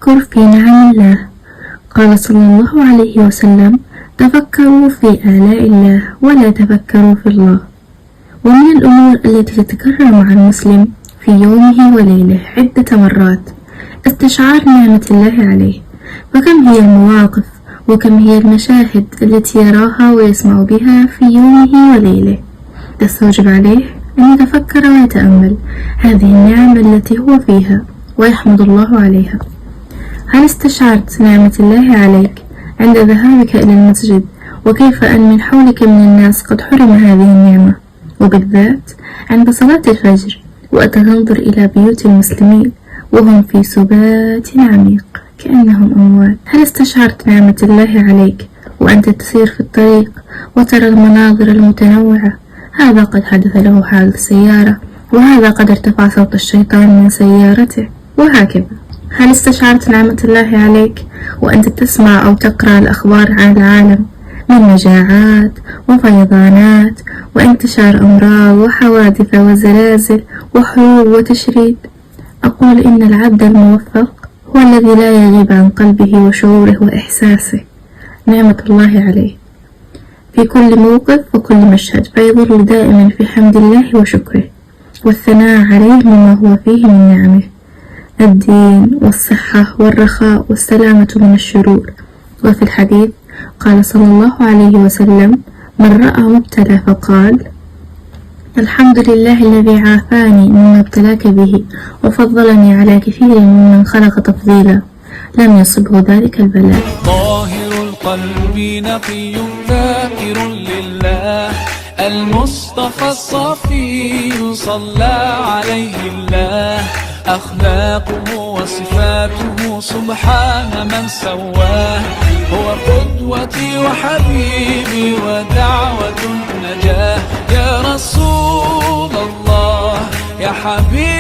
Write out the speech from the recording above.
التفكر في نعم الله. قال صلى الله عليه وسلم: تفكروا في آلاء الله ولا تفكروا في الله. ومن الأمور التي تتكرر مع المسلم في يومه وليله عدة مرات استشعار نعمة الله عليه، فكم هي المواقف وكم هي المشاهد التي يراها ويسمع بها في يومه وليله تستوجب عليه أن يتفكر ويتأمل هذه النعم التي هو فيها ويحمد الله عليها. هل استشعرت نعمة الله عليك عند ذهابك إلى المسجد، وكيف أن من حولك من الناس قد حرم هذه النعمة، وبالذات عند صلاة الفجر وأنت تنظر إلى بيوت المسلمين وهم في سبات عميق كأنهم أموات؟ هل استشعرت نعمة الله عليك وأنت تسير في الطريق وترى المناظر المتنوعة؟ هذا قد حدث له حادث سيارة، وهذا قد ارتفع صوت الشيطان من سيارته، وهكذا. هل استشعرت نعمة الله عليك وأنت تسمع أو تقرأ الأخبار عن العالم من مجاعات وفيضانات وانتشار أمراض وحوادث وزلازل وحروب وتشريد؟ أقول إن العبد الموفق هو الذي لا يغيب عن قلبه وشعوره وإحساسه نعمة الله عليه في كل موقف وكل مشهد، فيظل دائما في حمد الله وشكره والثناء عليه مما هو فيه من نعمه: الدين والصحة والرخاء والسلامة من الشرور. وفي الحديث قال صلى الله عليه وسلم: من رأى مبتلى فقال: الحمد لله الذي عافاني مما ابتلاك به وفضلني على كثير ممن خلق تفضيلا، لم يصبه ذلك البلاء. طاهر القلب نقي ذاكر لله، المصطفى الصفي صلى عليه الله، أخلاقه وصفاته سبحان من سواه، هو قدوتي وحبيبي ودعوة النجاة، يا رسول الله يا حبيبي